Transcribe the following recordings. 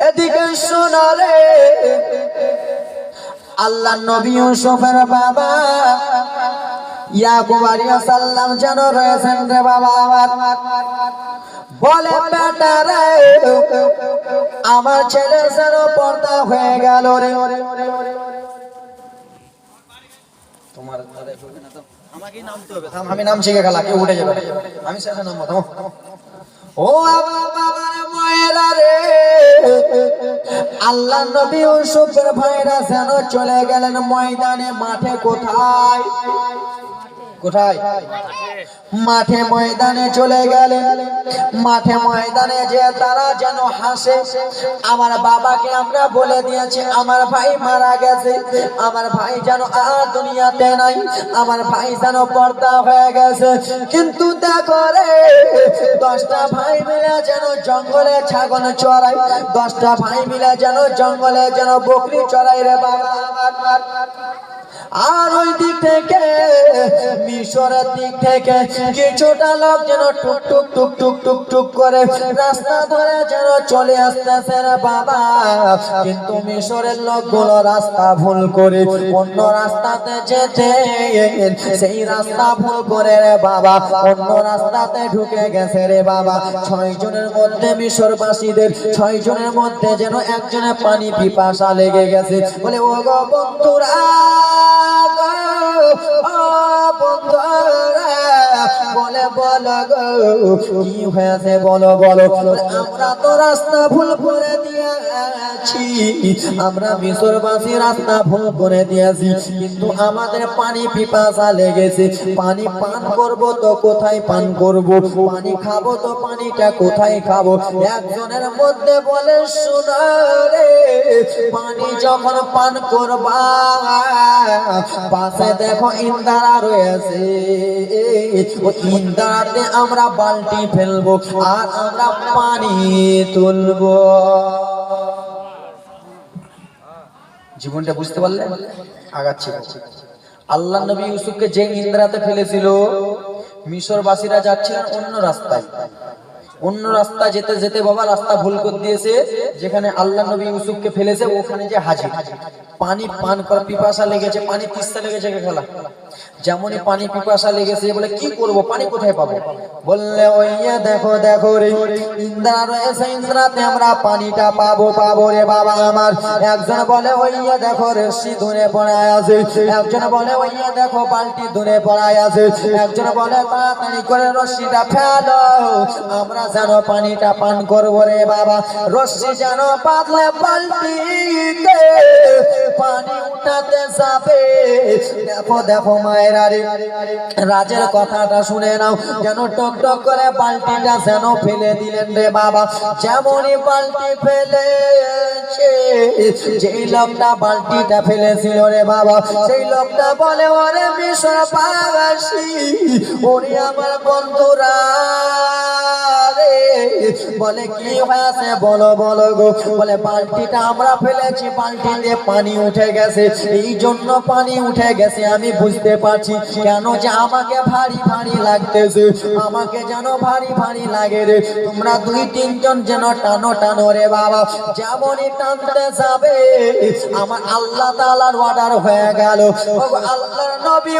এদিকে শোনালে আল্লাহ নবী ইউসুফের বাবা ইয়াকুব আলাইহিস সালাম যেন রয়েছেন রে বাবা আমার। বলে বেটা রে আমার ছেলে যেন পর্দা হয়ে গেল রে। তোমার আমাকেই নামতে হবে, আমি নাম শিখে গেলাম, কেউ উঠে যাবে, আমি শেষে নামবো। ও আমার বাবার মায়েরা রে, আল্লাহ নবী ইউসুফের ভাইরা যেন চলে গেলেন ময়দানে, মাঠে। কোথায় কোথায়? মাঠে ময়দানে চলে গেলেন। মাঠে ময়দানে যে তারা যেন হাসে, আমার বাবাকে আমরা বলে দিয়েছি আমার ভাই মারা গেছে, আমার ভাই যেন আর দুনিয়াতে নাই, আমার ভাই যেন পর্দা হয়ে গেছে। কিন্তু দেখো রে, 10টা ভাই মিলে যেন জঙ্গলে ছাগল চড়াই, 10টা ভাই মিলে যেন জঙ্গলে যেন বকরি চড়াই রে বাবা। আর ওই দিক থেকে মিশরের দিক থেকে কিছুটা লোক যেন টুক টুক টুক টুক টুক টুক করে রাস্তা ধরে যেন চলে আসতেছে রে বাবা। কিন্তু মিশরের লোকগুলো রাস্তা ভুল করে অন্য রাস্তাতে যেতে, সেই রাস্তা ভুল করে রে বাবা অন্য রাস্তাতে ঢুকে গেছে রে বাবা। 6 জনের মধ্যে মিশরবাসীদের 6 জনের মধ্যে যেন একজনের পানি পিপাসা লেগে গেছে। বলে ও গো বন্ধুরা, বলে বলো গো কি হয়েছে, বলো বলো। আমরা তো রাস্তা ভুল করে দিয়েছি, আমরা মিশরবাসী রাস্তা ভুল করে দিয়েছি, কিন্তু আমাদের পানি পিপাসা লেগেছে। পানি পান করব তো কোথায় পান করব, পানি খাবো তো পানিটা কোথায় খাবো। একজনের মধ্যে বলে শোনো রে, পানি যখন পান করবা পাশে দেখো ইন্দারা রয়েছে, ওই ইন্দারাতে আমরা বালতি ফেলবো আর আমরা পানি তুলবো। জীবনটা বুঝতে পারলে আগাচ্ছি। আল্লাহ নবী ইউসুফকে যে ইন্দারাতে ফেলেছিল, মিশরবাসীরা যাচ্ছিলেন অন্য রাস্তায়। অন্য রাস্তা যেতে যেতে বাবা রাস্তা ভুল করে দিয়েছে, যেখানে আল্লাহ নবী ইউসুফকে ফেলেছে ওখানে যে হাজির। পানি পান করার পিপাসা লেগেছে, পানি তিস্তা লেগেছে খেলা। যেমনই পানি পিপাসা লেগেছে, বলে কি করব, পানি কোথায় পাবো? বললে ওই দেখো দেখো রে, ইন্দ্রা রয়েছে, ইন্দ্রাতে আমরা পানিটা পাবো পাবো রে বাবা আমার। একজন বলে ওই দেখো রশি ধরে পড়ায় আছে, একজন বলে ওই দেখো বালতি ধরে পড়ায় আছে, একজন বলে তাড়াতাড়ি করে রশিটা ফেলো, আমরা যেন পানিটা পান করবো রে বাবা। রশি যেন পাতলে বালতিতে পানি উঠাতে যাবে। দেখো দেখো মায়েরা রে, রাজের কথাটা শুনে নাও, যেন টক টক করে বালতিটা যেন ফেলে দিলেন রে বাবা। যেমনই বালতি ফেলেছে, যেই লোকটা বালতিটা ফেলেছিল রে বাবা, সেই লোকটা বলে ওরে মিশরবাসী, ওরে আমার বন্ধুরা রে, বলে কি হয়েছে বলো বলো গো। বলে বালতিটা আমরা ফেলেছি, বালতিতে পানি উঠে গেছে, এই জন্য পানি উঠে গেছে আমি বুঝতে পারছি। কেন যে আমাকে ভারী ভারী লাগতেছে, আমাকে যেন ভারী ভারী লাগে রে। তোমরা 2-3 জন যেন টানো টানো রে বাবা। যেমনই টানতে যাবে আমার আল্লাহ তাআলার অর্ডার হয়ে গেল। আল্লাহর নবী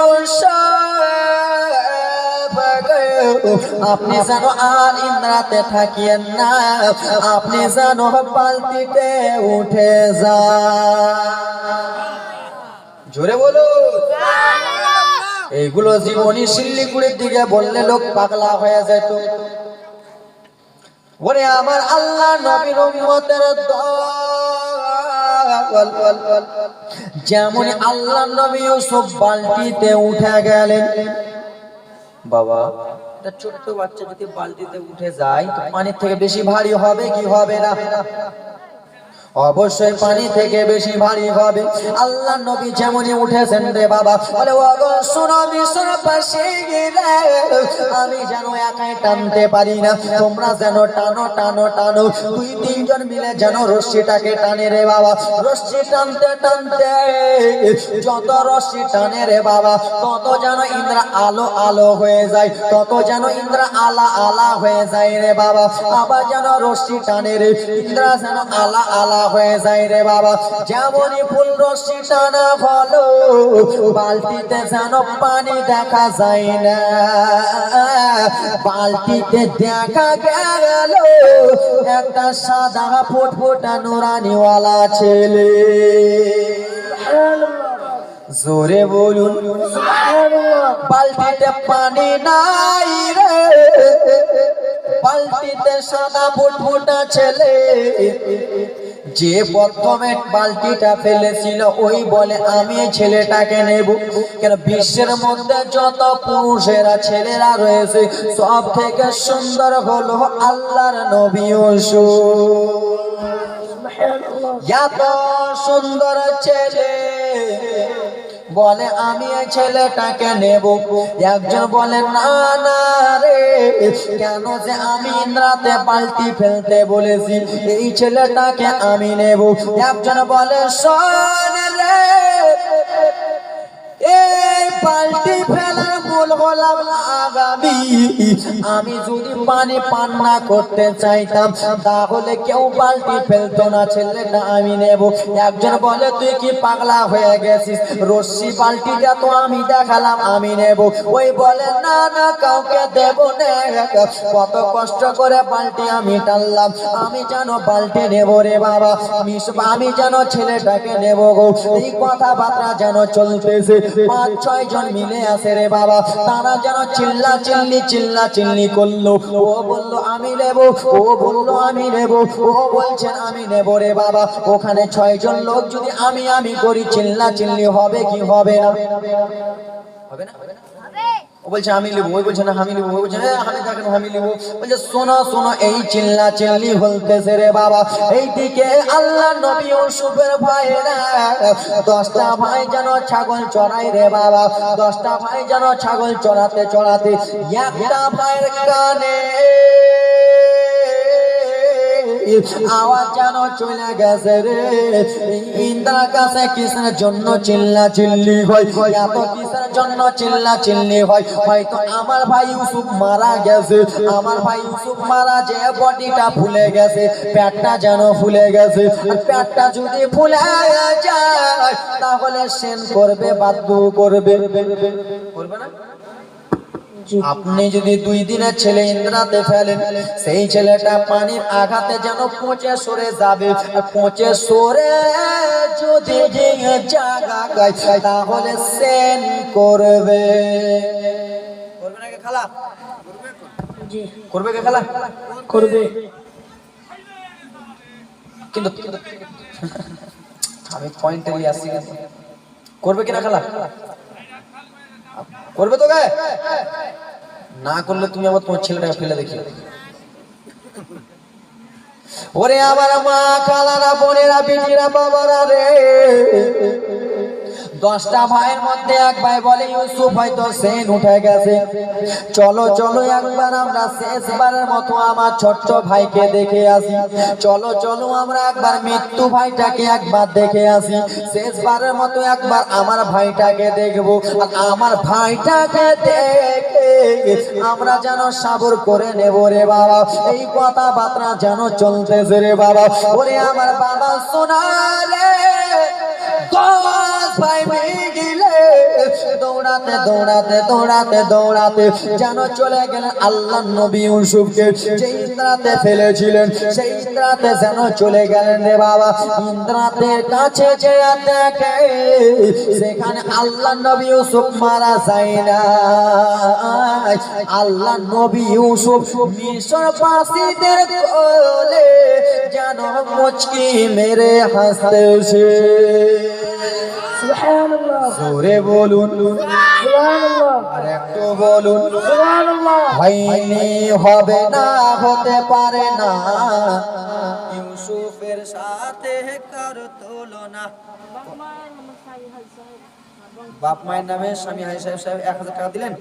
আপনি যেন আর ইন্দ্রাতে থাকিয়েন না, আপনি যেন বালতিতে উঠে যান। জোরে বলো। এইগুলো জীবনী শিল্লিগুড়ির দিকে বললে লোক পাগলা হয়ে যেত। ওরে আমার আল্লাহ নবীর উম্মতের দল, যেমন আল্লাহ নবী ইউসুফ বালতিতে উঠে গেলেন। বাবা একটা ছোট্ট বাচ্চা যদি বালতিতে উঠে যায় তো পানির থেকে বেশি ভারী হবে কি হবে না? অবশ্যই পানি থেকে বেশি ভারী হবে। আল্লাহ নবী যেমনই উঠেছেন রে বাবা, বলে ওগো শোনো মিশরবাসী রে, আমি যেন একাই টানতে পারি না, তোমরা যেন টানো টানো টানো, দুই তিনজন মিলে যেন রশ্মিটাকে টানে রে বাবা। রশ্মি টানতে টানতে যত রশ্মি টানে রে বাবা, তত যেন ইন্দ্র আলো আলো হয়ে যায়, তত যেন ইন্দ্র আলা আলা হয়ে যায় রে বাবা। আবার যেন রশ্মি টানে রে, ইন্দ্র যেন আলা আলা হয়ে যায় রে বাবা। যেমনই ফুল রশ্মি টানা হলো, বালতিতে যেন পানি দেখা যায় না, বালতিতে দেখা গেল একটা সাদা ফুটফুটা নুরানিওয়ালা ছেলে। জোরে বলুন বালতিতে পানি নাই রে, বালতিতে সাদা ফুটফুটা ছেলে। যে প্রথমে বালতিটা ফেলেছিল ওই বলে আমি এই ছেলেটাকে নেব। কেন বিশ্বের মধ্যে যত পুরুষেরা ছেলেরা রয়েছে সব থেকে সুন্দর হলো আল্লাহর নবী ইউসুফ। এত সুন্দর ছেলে বলে আমি এই ছেলেটাকে নেব। একজন বলে না না রে, কেন যে আমি ইন্দ্রাতে বালতি ফেলতে বলেছি, এই ছেলেটাকে আমি নেব। একজন বলে শোন রে, এই বালতি ফেলার মূল হলাম আগামী, আমি যদি পানি পান না করতে চাইতাম তাহলে কেউ বালতি ফেলতো না, ছেলেটা আমি নেব। একজন বলে তুই কি পাগলা হয়ে গেছিস, রশ্মি বালতিটা তো আমি দেখালাম আমি নেব। ওই বলে না না কাউকে দেব না, কত কষ্ট করে বালতি আমি টানলাম, আমি যেন বালতি নেব রে বাবা, আমি যেন ছেলেটাকে নেব গো। এই কথাবার্তা যেন চলতেছে, 5-6 জন মিলে আছে রে বাবা, তারা যেন চিল্লা চিল্লি করলো। ও বললো আমি নেব, ও বললো আমি নেব, ও বলছেন আমি নেব রে বাবা। ওখানে 6 জন লোক যদি আমি করি চিল্লা চিল্লি হবে কি হবে না? হবে না? ও বলছে আমি নেব, ওই বলছে না আমি নেব, ওই বলছে হ্যাঁ আমি দেখেন আমি নেব। বলছে শোনো শোনো, এই চিল্লা চিল্লি বলতেছে রে বাবা। এইদিকে আল্লাহ নবী ইউসুফের ভাইরা 10টা ভাই যেন ছাগল চড়াই রে বাবা। 10টা ভাই যেন ছাগল চড়াতে চড়াতে একটা ভাইয়ের কানে আওয়াজ যেন চলে গেছে রে, ইন্দ্রার কাছে কিসের জন্য চিল্লা চিল্লি হয়, এত কিসের জন্য চিল্লা চিল্লি হয়? হয়তো আমার ভাই ইউসুফ মারা গেছে, আমার ভাই ইউসুফ মারা যে বডিটা ফুলে গেছে, পেটটা যেন ফুলে গেছে। পেটটা যদি ফুলে যায় তাহলে সেন করবে, বাধ্য করবে, করবে না? আপনি যদি 2 দিনের ছেলে ইন্দ্রাতে ফেলেন, সেই ছেলেটা পানির আঘাতে যেন পচে সরে যাবে, পচে সরে যদি জায়গা গায় তাহলে সেন করবে। করবে না কে খালা? করবে কে খালা? করবে। কিন্তু আমি পয়েন্টে নিয়ে আসছি, করবে কিনা খালা? করবে তো গায়ে না করলে তুমি আবার তোমার ছেলেটাকে ফেলে দেখি। ওরে আমার মা খালারা বোনেরা বিটিরা বাবারা রে, 10টা ভাইয়ের মধ্যে এক ভাই বলে ইউসুফ হয়তো সেন উঠে গেছে, চলো চলো একবার আমরা শেষবারের মতো আমার ছোট্ট ভাইকে দেখে আসি, চলো চলো আমরা একবার মৃত্যু ভাইটাকে একবার দেখে আসি, শেষবারের মতো একবার আমার ভাইটাকে দেখবো। আর আমার ভাইটাকে দেখে আমরা যেন সাবর করে নেব রে বাবা। এই কথাবার্তা যেন চলতেছে রে বাবা। ওরে আমার বাবা সোনা রে, 10 ভাই মিলে দৌড়াতে দৌড়াতে দৌড়াতে দৌড়াতে যেন চলে গেলেন আল্লাহ নবী ইউসুফকে যে ইন্দ্রাতে ফেলেছিলেন, সেই ইন্দ্রাতে যেন চলে গেলেন রে বাবা। ইন্দ্রাতের কাছে যে দেখে সেখানে আল্লাহ নবী ইউসুফ মারা যায় না। আল্লাহ নবী ইউসুফ মিশরবাসীদের কোলে যেন মুচকি মেরে হাসতেছে। সুবহানাল্লাহ, জোরে বলুন সুবহানাল্লাহ, আর একটু বলুন সুবহানাল্লাহ। হয়নি, হবে না, হতে পারে না ইউসুফের সাথে কার তুলনা। বাপ মায়ের নামে স্বামী হাজি সাহেব 1000 টাকা দিলেন।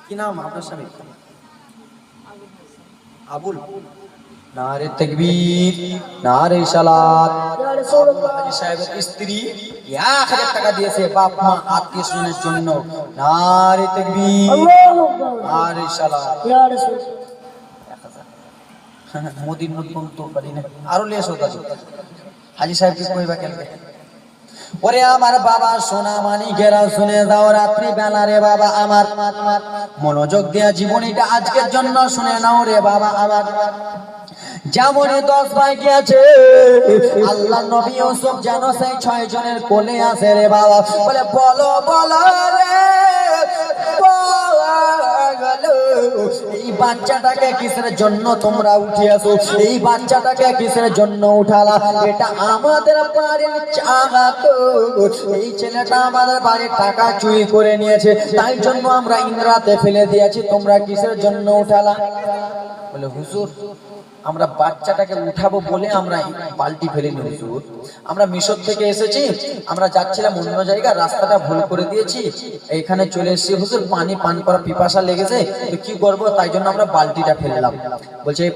কি নাম আপনার স্বামী? আবুল। নারে তাকবীর, নারে সালাত। হাজি সাহেবের স্ত্রী 1000 টাকা দিয়েছে বাপ মা আত্মীয় স্বজনের জন্য। নারে তাকবীর, নারে সালাত। মোদির মুখ তো পারি না, আরো লেস হতা হাজি সাহেব কি কইবা কেন? ওরে আমার বাবা সোনা মানিকেরা শুনে দাও, রাত্রি বেলা রে বাবা আমার মনোযোগ দেয়া জীবনীটা আজকের জন্য শুনে নাও রে বাবা আমার। যেমনই 10 ভাই গিয়েছে, আল্লাহ নবী ইউসুফ যেন সেই 6 জনের কোলে আছে রে বাবা। বলে বলো বলো রে এই বাচ্চাটাকে কিসের জন্য তোমরা উঠিয়েছো? এই বাচ্চাটাকে কিসের জন্য উঠালা? এটা আমাদের বাড়ির চালাক, এই ছেলেটা আমাদের বাড়ির টাকা চুরি করে নিয়েছে, তাই জন্য আমরা ইন্দ্রাতে ফেলে দিয়েছি। তোমরা কিসের জন্য উঠালা? বলে হুজুর আমরা বাচ্চাটাকে উঠাবো বলে আমরা বালতি ফেলিনি হুজুর। আমরা মিশর থেকে এসেছি, আমরা যাচ্ছিলাম অন্য জায়গা, রাস্তাটা ভুল করে দিয়েছি, এখানে চলে এসেছি হুজুর। পানি পান করা পিপাসা লেগেছে, তো কি করবো, তাই জন্য আমরা বালতিটা ফেললাম। বলছে এই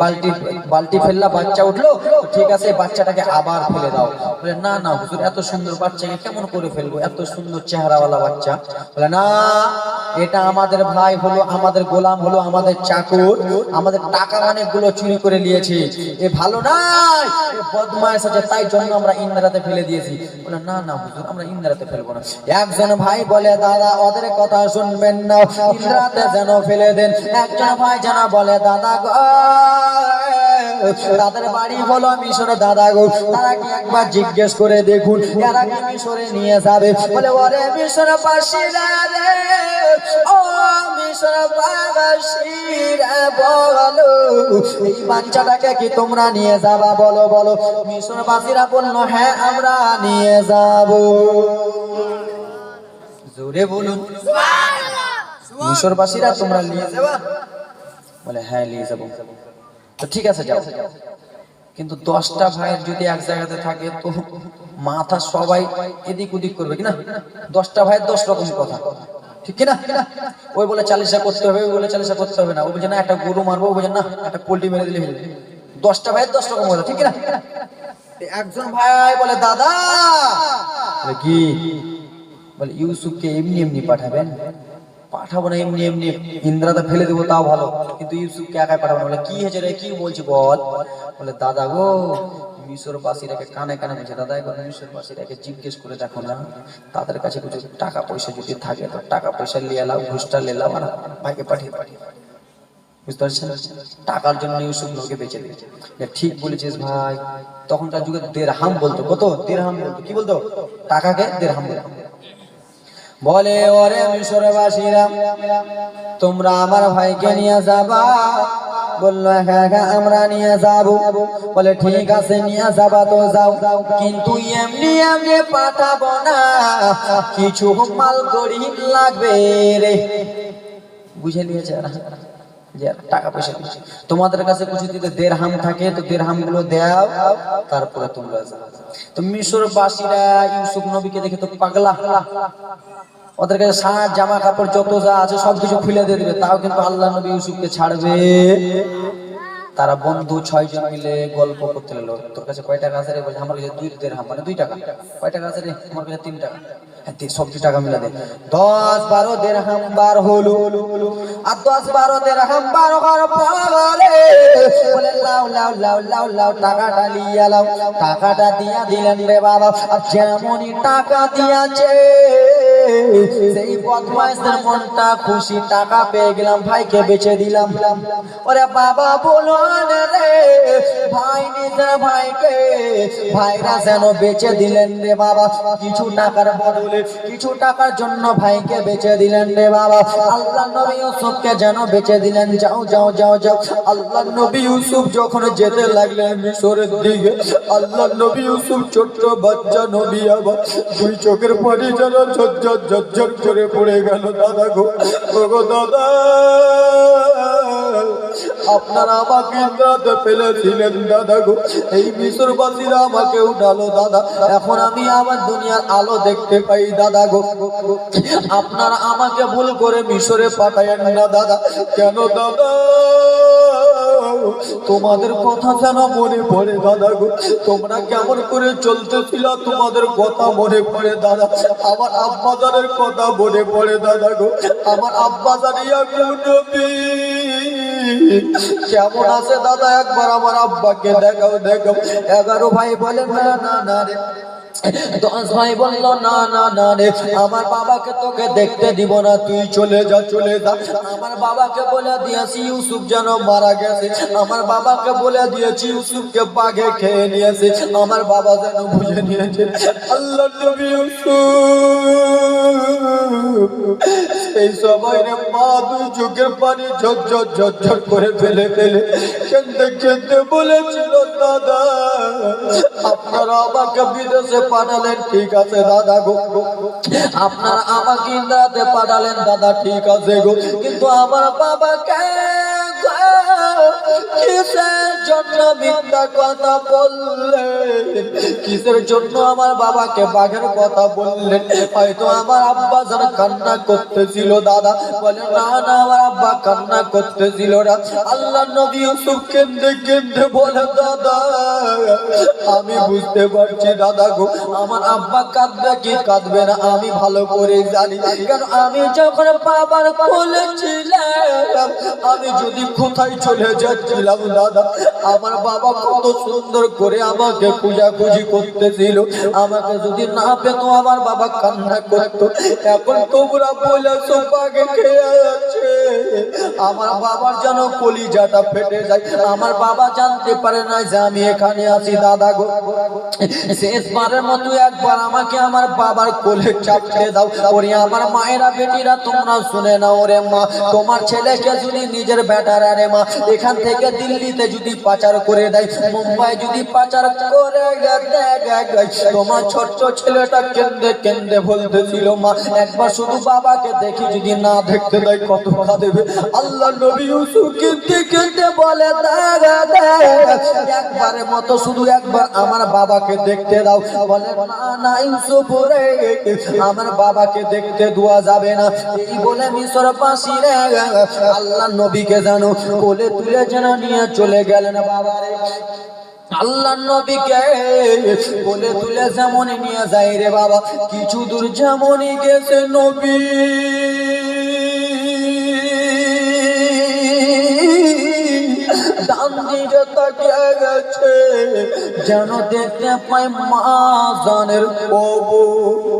বালতি ফেললা, বাচ্চা উঠলো, ঠিক আছে বাচ্চাটাকে আবার ফেলে দাও। বলে না না হুজুর, এত সুন্দর বাচ্চাকে কেমন করে ফেলবো, এত সুন্দর চেহারাওয়ালা বাচ্চা। বলে না, এটা আমাদের ভাই হলো, আমাদের গোলাম হলো, আমাদের চাকর, আমাদের টাকা অনেকগুলো চুরি করে নিয়েছে, এ ভালো নাই, এ বদমাইশ আছে, তাই জন্য আমরা ইন্দ্রাতে ফেলে দিয়েছি। বলে না না হুজুর, আমরা ইন্দ্রাতে ফেলবো না। একজন ভাই বলে দাদা ওদের কথা শুনবেন না, ইন্দ্রাতে যেন ফেলে দেন। একজন ভাই যেন বলে দাদা গো, তাদের বাড়ি হলো মিশরে দাদা গো, তারা কি একবার জিজ্ঞেস করে দেখুন এরা কি মিশরে নিয়ে যাবে? বলে ওরে মিশরে বাসীরা রে, ও মিশরে বাসীরা বলো এই বাচ্চাটাকে কি তোমরা নিয়ে যাবা? বলো বলো। মিশরবাসীরা বলল হ্যাঁ আমরা নিয়ে যাব। জোরে বলুন মিশরবাসীরা তোমরা নিয়ে যাবা? বলে হ্যাঁ নিয়ে যাব। তো ঠিক আছে যাও, কিন্তু 10টা ভাইয়ের যদি এক জায়গাতে থাকে তো মাথা সবাই এদিক ওদিক করবে কিনা? 10টা ভাইয়ের 10 রকম কথা, ঠিক কিনা? ওই বলে 40টা করতে হবে, ওই বলে 40টা করতে হবে না, ও বলছে না একটা গরু মারবো, ও বলছে না একটা পোল্ট্রি মেরে দিলে হয়ে যাবে। 10টা ভাইয়ের 10 রকম কথা, ঠিক কিনা? একজন ভাই বলে দাদা কি, বলে ইউসুফকে এমনি এমনি পাঠাবেন? পাঠাবো না এমনি এমনি, ইন্দ্রাতে ফেলে দেবো তাও ভালো, কিন্তু ইউসুফকে একাই পাঠাবো না। বলে কি হয়েছে রে, কি বলছি বল? বলে দাদা গো মিশরবাসীরাকে কানে কানে বলছে, দাদা একবার মিশরবাসীরাকে জিজ্ঞেস করে দেখো না, তাদের কাছে কিছু টাকা পয়সা যদি থাকে তো টাকা পয়সা নিয়ে এলাও, ঘুষটা নিলাম আর ভাইকে পাঠিয়ে পাঠিয়ে। বুঝতে পারছেন? টাকার জন্য ইউসুফ লোকে বেঁচে দিয়েছে। ঠিক বলেছিস ভাই, তখনকার যুগে দিরহাম বলতো। কত? দিরহাম বলতো। কি বলতো? টাকাকে দিরহাম বলতো। বলে ওরে মিশরবাসীরা তোমরা আমার ভাইকে নিয়ে যাবা? বললো হ্যাঁ হ্যাঁ আমরা নিয়ে যাব। বলে ঠিক আছে নিয়ে যাবা তো যাও, কিন্তু এমনি এমনি পাঠাবো না, কিছু মাল করি লাগবে রে। বুঝে নিয়েছে যে টাকা পয়সা তোমাদের কাছে কিছু যদি দিরহাম থাকে তো দিরহাম গুলো দাও, তারপরে তোমরা যাও। তো মিশরবাসীরা ইউসুফ নবীকে দেখে তো পাগলা, ওদের কাছে সারা জামা কাপড় যত যা আছে সবকিছু খুলে দিয়ে দিবে, তাও কিন্তু আল্লাহ নবী ইউসুফকে ছাড়বে। তারা বন্ধু 6 জন মিলে গল্প করতে লাগলো, তোর কাছে কয় টাকা আছে রে? বলছে আমার কাছে 2 দিরহাম, মানে 2 টাকা। কয় টাকা আছে রে? আমার কাছে 3 টাকা। সবটি টাকা মিলা দে, 10-12 দিরহাম বার হলো। আর 10-12 দিরহাম বার হওয়ার পরে বলে লাও লাও লাও লাও লাও টাকাটা নিয়ে লাও। টাকাটা দিয়া দিলেন রে বাবা। আর যেমনই টাকা দিয়াছে সেই বদমাইশের মনটা খুশি, টাকা পেয়ে গেলাম, ভাইকে বেচে দিলাম। ওরে বাবা বলো রে ভাই, নিজের ভাইকে ভাইরা যেন বেচে দিলেন রে বাবা। কিছু টাকার বদলে, কিছু টাকার জন্য ভাইকে বেচে দিলেন রে বাবা। আল্লাহ নবী ইউসুফকে যেন বেচে দিলেন। যাও যাও যাও যাও। আল্লাহ নবী ইউসুফ যখন যেতে লাগলেন মিশরের দিকে, আল্লাহ নবী ইউসুফ ছোট্ট বাচ্চা নবী, আবার 2 চোখের পানি যেন ঝরঝর ঝরঝর করে পড়ে গেল। দাদা গো, গো দাদা আপনারা আমাকে ইন্দ্রাতে ফেলেছিলেন দাদা গো, এই মিশরবাসীরা আমাকে উঠালো দাদা, এখন আমি আমার দুনিয়ার আলো দেখতে পাই দাদা গো। আপনারা আমাকে ভুল করে মিশরে পাঠায়েন না দাদা। কেন দাদা? তোমাদের কথা যেন মনে পড়ে দাদা গো, তোমরা কেমন করে চলতেছিল তোমাদের কথা মনে পড়ে দাদা। আমার আব্বাজানের কথা মনে পড়ে দাদা গো, আমার আব্বাজান ইয়াকুব নবী কেমন আছে দাদা, একবার আমার আব্বাকে দেখাও দেখাও। 11 ভাই বলে না না না রে, 10 ভাই বলল না না না রে, আমার বাবাকে তোকে দেখতে দিব না, তুই চলে যা চলে যা। আমার বাবাকে বলে দিয়েছি ইউসুফ যেন মারা গেছে, আমার বাবাকে বলে দিয়েছি ইউসুফকে বাঘে খেয়ে নিয়েছে, আমার বাবা যেন বুঝে নিয়েছে। আল্লাহ নবী ইউসুফ এই সবাই রে মা দুই চোখের পানি ঝরঝর ঝরঝর করে ফেলে ফেলে কেঁদে কেঁদে বলেছিল দাদা আপনারা আমাকে বিদেশে পাঠালেন, ঠিক আছে দাদা গো, আপনারা আমাকে ইন্দ্রাতে পাঠালেন দাদা, ঠিক আছে গো, কিন্তু আমার বাবাকে কিসের জন্য মিথ্যা কথা বললেন? কিসের জন্য আমার বাবাকে বাঘের কথা বললেন? হয়তো আমার আব্বা যারা কান্না করতেছিল দাদা, বলে না না আমার আব্বা কান্না করতেছিল না। আল্লাহ নবী ইউসুফ কেঁদে কেঁদে বলে দাদা আমি বুঝতে পারছি দাদা গো, আমার আব্বা কাঁদবে কি কাঁদবে না আমি ভালো করে জানি, কারণ আমি যখন বাবার কোলে ছিলাম, আমি যদি কোথায় চলে যাচ্ছিলাম দাদা, আমার বাবা কত সুন্দর করে আমাকে খুঁজাখুঁজি করতেছিল, আমাকে যদি না পেতো আমার বাবা কান্না করতো। এখন তোমরা বলেছো বাঘে খেয়ে আছে, আমার বাবার যেন কলিজাটা ফেটে যায়। আমার বাবা জানতে পারে না যে আমি এখানে আছি দাদা গো, শেষবারের মতো একবার আমাকে আমার বাবার কোলে চাপতে দাও। ওরে আমার মায়েরা বেটিরা তোমরা শুনে নাও, ওরে মা তোমার ছেলেকে যদি নিজের বেটার আরে মা এখান থেকে দিল্লিতে যদি পাচার করে দেয়, মুম্বাই যদি পাচার করে দেয়, তোমার ছোট্ট ছেলেটা কেঁদে কেঁদে বলতেছিল মা একবার শুধু বাবাকে দেখি, যদি না দেখতে দেয় কত কাঁদবে। আল্লাহ নবী ইউসুফ কেঁদে কেঁদে বলে একবারের মতো শুধু একবার আমার বাবাকে দেখতে দাও। বলে না না ইউসুফ রে, আমার বাবাকে দেখতে দেওয়া যাবে না। এই বলে মিশরবাসী রে আল্লাহ নবীকে জানো কোলে তুলে যেন নিয়ে চলে গেলেন বাবা রে। আল্লাহ নবীকে কোলে তুলে যেমনই নিয়ে যায় রে বাবা, কিছু দূর যেমনই গেছে নবী ডান দিকে তাকিয়ে গেছে, যেন দেখতে পাই মা জানের কবর।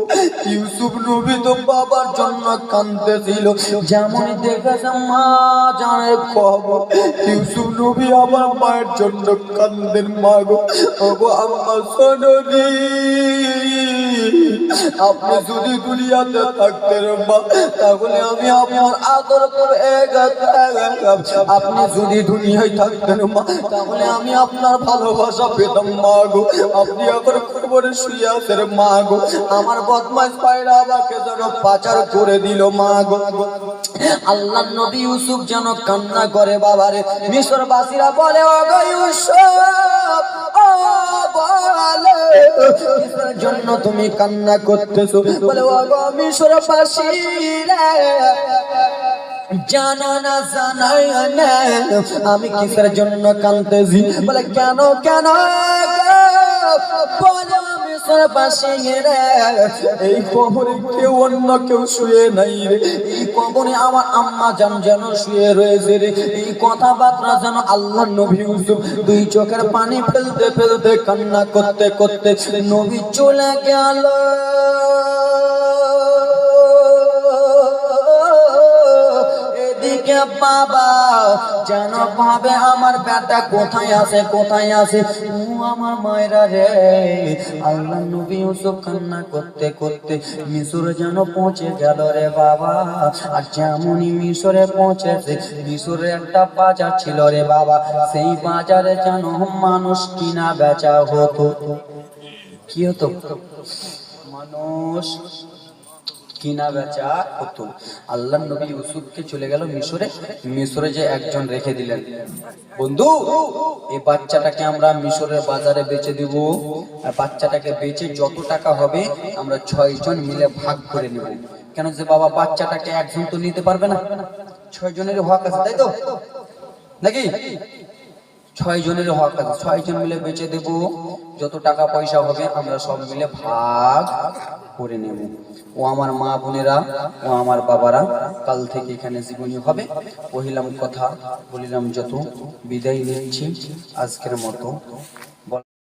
ইউসুফ নবী তো বাবার জন্য কাঁদতেছিল, যেমন দেখেছে মা জানের কবর, ইউসুফ নবী আমার মায়ের জন্য কান্দেন। মা গো ওগো আম্মা সোনরি, আপনি যদি দুনিয়াতে থাকতেন মা তাহলে আমি আপনার আদর করে গেতাম, আপনি যদি দুনিয়ায় থাকতেন মা তাহলে আমি আপনার ভালোবাসা পেতাম। মা গো আপনি এখন কবরে শুয়ে আছেন মা গো, আমার বদমাশ পায়রা আমাকে যেন পাচার করে দিল মা গো। আল্লাহ নবী ইউসুফ যেন কান্না করে বাবারে। মিশরবাসীরা বলে ওগো ইউসুফ ও বলে কিসের জন্য তুমি কান্না করতেছো? বলে ওগো মিশরবাসীরা জানো না জানাই না আমি কিসের জন্য কাঁদতেছি। বলে কেন কেন? বলে এই কবরে কেউ অন্য কেউ শুয়ে নাই রে, এই কবরে আমার আম্মা জান যেন শুয়ে রয়েছে রে। এই কথাবার্তা যেন আল্লাহ নবী ইউসুফ দুই চোখের পানি ফেলতে ফেলতে কান্না করতে করতে নবী চলে গেল। বাবা যেন ভাবে আমার বেটা কোথায় আছে কোথায় আছে। আমার মায়েরা রে, আল্লাহ নবী ইউসুফ কান্না করতে করতে মিশরে যেন পৌঁছে গেল রে বাবা। আর যেমনই মিশরে পৌঁছেছে, মিশরে একটা বাজার ছিল রে বাবা, সেই বাজারে যেন মানুষ কিনা বেচা হতো। কি হতো? মানুষ কিনা বেচা হতো। আল্লাহ নবী ইউসুফকে চলে গেল মিশরে, মিশরে যে একজন রেখে দিলেন, বন্ধু এই বাচ্চাটাকে আমরা মিশরের বাজারে বেচে দিব, আর বাচ্চাটাকে বেচে যত টাকা হবে আমরা 6 জন মিলে ভাগ করে নেব। কেন যে বাবা বাচ্চাটাকে একজন তো নিতে পারবে না, 6 জনের হক আছে, তাই তো নাকি? 6 জনের হক আছে, 6 জন মিলে বেচে দেব, যত টাকা পয়সা হবে আমরা সব মিলে ভাগ করে নেব। ও আমার মা বোনেরা, ও আমার বাবারা, কাল থেকে এখানে জীবনী হবে। কহিলাম কথা, বলিলাম যত, বিদায় নিচ্ছি আজকের মতো।